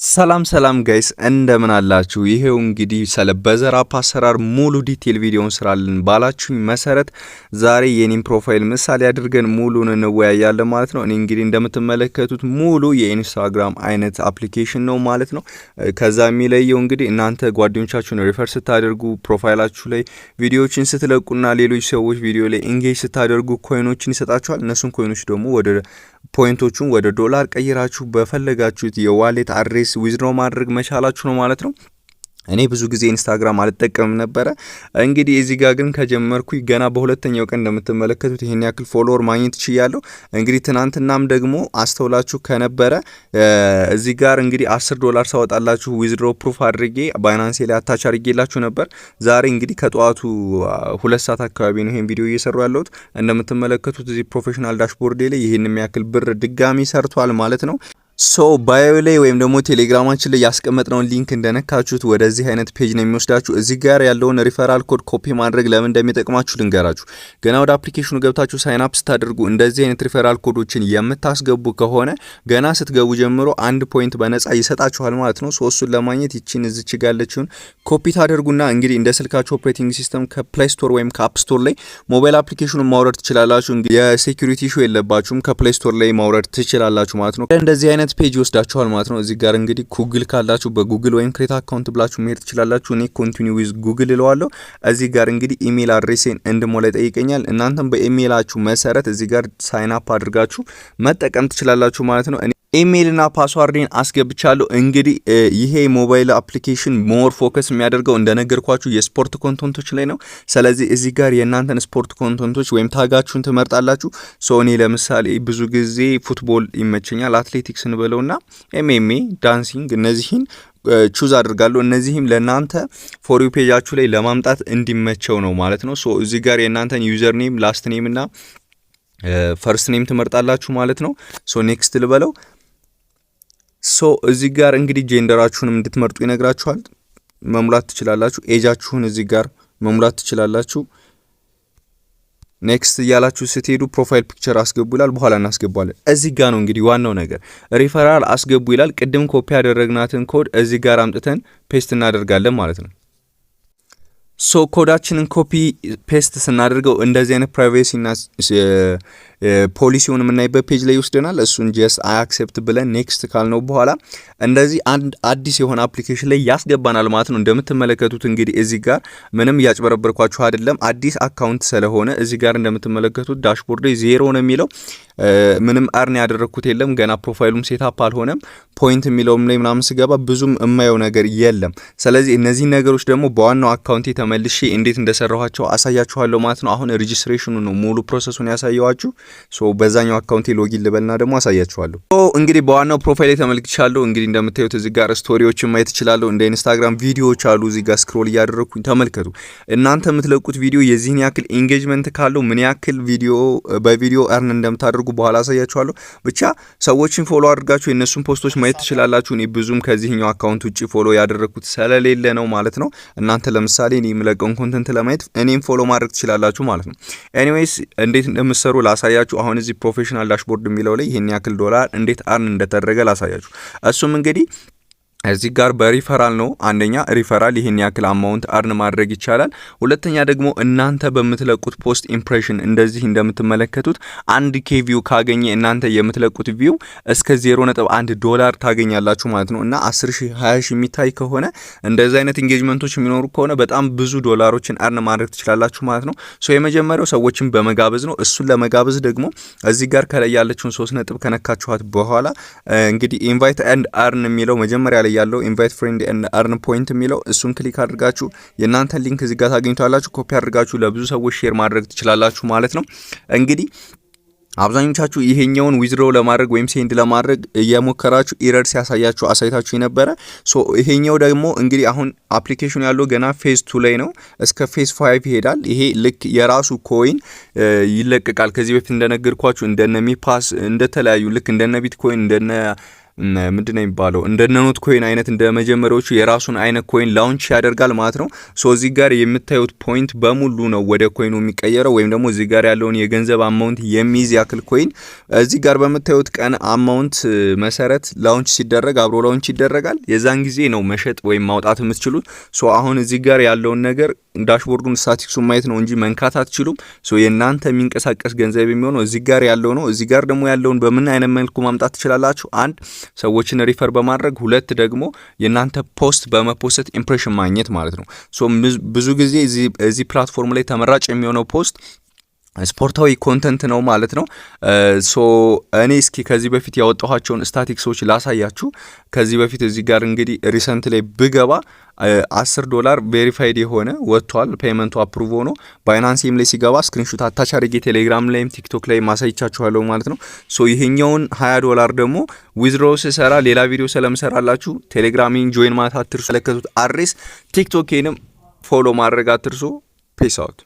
ሰላም ጋይስ እንደምን አላችሁ? ይሄው እንግዲህ ስለ በዘራፕ አሰራር ሙሉ ዲቴል ቪዲዮን ስራልን ባላችሁኝ መሰረት ዛሬ የኔን ፕሮፋይል ምሳሌ አድርገን ሙሉን እንወያያለን ማለት ነው። እኔ እንግዲህ እንደምትመለከቱት ሙሉ የኢንስታግራም አይነት አፕሊኬሽን ነው ማለት ነው። ከዛ የሚለየው እንግዲህ እናንተ ጓደኞቻችሁን ሪፈር ስታደርጉ ፕሮፋይላችሁ ላይ ቪዲዮዎችን ስትለቁና ሌሎች ሰዎች ቪዲዮ ላይ ኢንጌጅ ስታደርጉ ኮይኖችን ይሰጣችኋል። እነሱን ኮይኖች ደግሞ ወደ ፖይንቶቹን ወደ ዶላር ቀይራችሁ በፈለጋችሁት የዋሌት አድሬስ ዊዝድሮ ማድረግ መቻላችሁ ነው ማለት ነው። እኔ ብዙ ጊዜ ኢንስታግራም አልጠቀምም ነበር። እንግዲህ እዚህ ጋር ግን ከጀመርኩ ገና በሁለተኛው ቀን እንደምትመለከቱት ይሄን ያክል ፎሎወር ማግኘት ይችላልው። እንግዲህ ትናንትናም ደግሞ አስተውላችሁ ከነበረ እዚህ ጋር እንግዲህ $10 ሳወጣላችሁ ዊዝድሮ ፕሩፍ አድርጌ ባይናንስ ላይ አታች አድርጌላችሁ ነበር። ዛሬ እንግዲህ ከጧቱ 2 ሰዓት አካባቢ ነው ይሄን ቪዲዮ እየሰራው ያለሁት። እንደምትመለከቱት እዚህ ፕሮፌሽናል ዳሽቦርድ ላይ ይሄን የሚያክል ብር ድጋሚ ሰርቷል ማለት ነው። ሶ ባዮ ላይ ወይም ደግሞ ቴሌግራማችን ላይ ያስቀመጥነውን ሊንክ እንደነካችሁት ወደዚህ አይነት ፔጅ ነው የሚወስዳችሁ። እዚህ ጋር ያለውን ሪፈራል ኮድ ኮፒ ማድረግ ለምን እንደሚጠቅማችሁ ልንገራችሁ። ገና ወደ አፕሊኬሽኑ ገብታችሁ ሳይን አፕ ስታደርጉ እንደዚህ አይነት ሪፈራል ኮዶችን የምታስገቡ ከሆነ ገና ስትገቡ ጀምሮ 1 ፖይንት በነፃ ይሰጣችኋል ማለት ነው። ሶ እሱን ለማግኘት ይቺን እዚች ጋር ያለችውን ኮፒ ታደርጉና እንግዲህ እንደ ስልካችሁ ኦፕሬቲንግ ሲስተም ከፕሌይ ስቶር ወይም ከአፕ ስቶር ላይ ሞባይል አፕሊኬሽኑን ማውረድ ትችላላችሁ። እንግዲህ የሴኩሪቲ ኢሹ የለባችሁም፣ ከፕሌይ ስቶር ላይ ማውረድ ትችላላችሁ ማለት ነው። እንደዚህ አይነት ፔጅ ይወስዳችኋል ማለት ነው። እዚህ ጋር እንግዲህ ጉግል ካላችሁ በጉግል ወይም ክሬት አካውንት ብላችሁ መሄድ ትችላላችሁ። እኔ ኮንቲኒው ዊዝ ጉግል እለዋለሁ። እዚህ ጋር እንግዲህ ኢሜል አድሬሴን እንድሞላ ይጠይቀኛል። እናንተም በኢሜላችሁ መሰረት እዚህ ጋር ሳይን አፕ አድርጋችሁ መጠቀም ትችላላችሁ ማለት ነው። ኢሜልና ፓስዋርድን አስገብቻለሁ። እንግዲህ ይሄ ሞባይል አፕሊኬሽን ሞር ፎከስ የሚያደርገው እንደነገርኳችሁ የስፖርት ኮንተንቶች ላይ ነው። ስለዚህ እዚህ ጋር የእናንተን ስፖርት ኮንተንቶች ወይም ታጋችሁን ትመርጣላችሁ። ሶ እኔ ለምሳሌ ብዙ ጊዜ ፉትቦል ይመቸኛል፣ አትሌቲክስ እንበለውና ኤምኤምኤ፣ ዳንሲንግ እነዚህን ቹዝ አድርጋለሁ። እነዚህም ለናንተ ፎር ዩ ፔጃችሁ ላይ ለማምጣት እንዲመቸው ነው ማለት ነው። ሶ እዚህ ጋር የእናንተን ዩዘር ኔም፣ ላስት ኔም እና ፈርስት ኔም ትመርጣላችሁ ማለት ነው። ሶ ኔክስት ልበለው። ሶ እዚህ ጋር እንግዲህ ጄንደራችሁንም እንድትመርጡ ይነግራችኋል። መሙላት ትችላላችሁ። ኤጃችሁን እዚህ ጋር መሙላት ትችላላችሁ። ኔክስት እያላችሁ ስትሄዱ ፕሮፋይል ፒክቸር አስገቡ ይላል። በኋላ እናስገባለን። እዚህ ጋር ነው እንግዲህ ዋናው ነገር ሪፈራል አስገቡ ይላል። ቅድም ኮፒ ያደረግናትን ኮድ እዚህ ጋር አምጥተን ፔስት እናደርጋለን ማለት ነው። ሶ ኮዳችንን ኮፒ ፔስት ስናደርገው እንደዚህ አይነት ፕራይቬሲ እና ፖሊሲውን የምናይበት ፔጅ ላይ ይወስደናል። እሱን ጀስት አይ አክሴፕት ብለን ኔክስት ካልነው በኋላ እንደዚህ አንድ አዲስ የሆነ አፕሊኬሽን ላይ ያስገባናል ማለት ነው። እንደምትመለከቱት እንግዲህ እዚህ ጋር ምንም እያጭበረበርኳችሁ አይደለም፣ አዲስ አካውንት ስለሆነ እዚህ ጋር እንደምትመለከቱት ዳሽቦርድ ላይ 0 ነው የሚለው። ምንም አርን ያደረኩት የለም፣ ገና ፕሮፋይሉም ሴታፕ አልሆነም። ፖይንት የሚለውም ላይ ምናምን ስገባ ብዙም የማየው ነገር የለም። ስለዚህ እነዚህ ነገሮች ደግሞ በዋናው አካውንቴ ተመልሼ እንዴት እንደሰራኋቸው አሳያችኋለሁ ማለት ነው። አሁን ሬጂስትሬሽኑ ነው ሙሉ ፕሮሰሱን ያሳየዋችሁ። ሶ በዛኛው አካውንቴ ሎጊን ልበልና ደግሞ አሳያችኋለሁ። ሶ እንግዲህ በዋናው ፕሮፋይል ላይ ተመልክቻለሁ። እንግዲህ እንደምታዩት እዚህ ጋር ስቶሪዎችን ማየት እችላለሁ። እንደ ኢንስታግራም ቪዲዮዎች አሉ። እዚህ ጋር ስክሮል እያደረኩኝ ተመልከቱ። እናንተ የምትለቁት ቪዲዮ የዚህን ያክል ኢንጌጅመንት ካለው ምን ያክል ቪዲዮ በቪዲዮ አርን እንደምታደርጉ በኋላ አሳያችኋለሁ። ብቻ ሰዎችን ፎሎ አድርጋችሁ የነሱን ፖስቶች ማየት ትችላላችሁ። እኔ ብዙም ከዚህኛው አካውንት ውጪ ፎሎ ያደረኩት ስለሌለ ነው ማለት ነው። እናንተ ለምሳሌ እኔ የምለቀውን ኮንተንት ለማየት እኔም ፎሎ ማድረግ ትችላላችሁ ማለት ነው። ኤኒዌይስ እንዴት እንደምትሰሩ ላሳያችሁ። አሁን እዚህ ፕሮፌሽናል ዳሽቦርድ የሚለው ላይ ይሄን ያክል ዶላር እንዴት አርን እንደተደረገ ላሳያችሁ። እሱም እንግዲህ እዚህ ጋር በሪፈራል ነው። አንደኛ ሪፈራል ይሄን ያክል አማውንት አርን ማድረግ ይቻላል። ሁለተኛ ደግሞ እናንተ በምትለቁት ፖስት ኢምፕሬሽን እንደዚህ እንደምትመለከቱት 1K ቪው ካገኘ እናንተ የምትለቁት ቪው እስከ $0.1 ታገኛላችሁ ማለት ነው። እና 10,000 20,000 የሚታይ ከሆነ እንደዚህ አይነት ኢንጌጅመንቶች የሚኖሩ ከሆነ በጣም ብዙ ዶላሮችን አርን ማድረግ ትችላላችሁ ማለት ነው። ሶ የመጀመሪያው ሰዎችን በመጋበዝ ነው። እሱን ለመጋበዝ ደግሞ እዚህ ጋር ከላይ ያለችውን 3 ነጥብ ከነካችኋት በኋላ እንግዲህ ኢንቫይት ኤንድ አርን የሚለው መጀመሪያ ያለው ኢንቫይት ፍሬንድ ኤንድ አርን ፖይንት የሚለው እሱን ክሊክ አድርጋችሁ የእናንተን ሊንክ እዚህ ጋር ታገኙታላችሁ። ኮፒ አድርጋችሁ ለብዙ ሰዎች ሼር ማድረግ ትችላላችሁ ማለት ነው። እንግዲህ አብዛኞቻችሁ ይሄኛውን ዊዝድሮ ለማድረግ ወይም ሴንድ ለማድረግ እየሞከራችሁ ኢረር ሲያሳያችሁ አሳይታችሁ የነበረ። ሶ ይሄኛው ደግሞ እንግዲህ አሁን አፕሊኬሽኑ ያለው ገና ፌዝ 2 ላይ ነው። እስከ ፌዝ 5 ይሄዳል። ይሄ ልክ የራሱ ኮይን ይለቀቃል። ከዚህ በፊት እንደነገርኳችሁ እንደነ ሚፓስ እንደተለያዩ ልክ እንደነ ቢትኮይን እንደነ ምንድነው የሚባለው እንደ ኖት ኮይን አይነት እንደ መጀመሪያዎቹ የራሱን አይነት ኮይን ላውንች ያደርጋል ማለት ነው። ሶ እዚህ ጋር የምታዩት ፖይንት በሙሉ ነው ወደ ኮይኑ የሚቀየረው ወይም ደግሞ እዚህ ጋር ያለውን የገንዘብ አማውንት የሚይዝ ያክል ኮይን እዚህ ጋር በምታዩት ቀን አማውንት መሰረት ላውንች ሲደረግ አብሮ ላውንች ይደረጋል። የዛን ጊዜ ነው መሸጥ ወይም ማውጣት የምትችሉት። ሶ አሁን እዚህ ጋር ያለውን ነገር ዳሽቦርዱን ስታቲክሱን ማየት ነው እንጂ መንካት አትችሉም። ሶ የናንተ የሚንቀሳቀስ ገንዘብ የሚሆነው እዚህ ጋር ያለው ነው። እዚህ ጋር ደግሞ ያለውን በምን አይነት መልኩ ማምጣት ትችላላችሁ? አንድ ሰዎችን ሪፈር በማድረግ ሁለት ደግሞ የናንተ ፖስት በመፖስት ኢምፕሬሽን ማግኘት ማለት ነው። ሶ ብዙ ጊዜ እዚህ ፕላትፎርም ላይ ተመራጭ የሚሆነው ፖስት ስፖርታዊ ኮንተንት ነው ማለት ነው። ሶ እኔ እስኪ ከዚህ በፊት ያወጣኋቸውን ስታቲክሶች ላሳያችሁ። ከዚህ በፊት እዚህ ጋር እንግዲህ ሪሰንት ላይ ብገባ $10 ቬሪፋይድ የሆነ ወጥቷል። ፔመንቱ አፕሩቭ ሆኖ ባይናንስም ላይ ሲገባ ስክሪንሾት አታች አድርጌ ቴሌግራም ላይም ቲክቶክ ላይ ማሳይቻችኋለሁ ማለት ነው። ሶ ይሄኛውን $20 ደግሞ ዊዝድሮ ስሰራ ሌላ ቪዲዮ ስለምሰራላችሁ ቴሌግራሚን ጆይን ማለት አትርሱ። ለከቱት አድሬስ ቲክቶኬንም ፎሎ ማድረግ አትርሱ። ፒስ አውት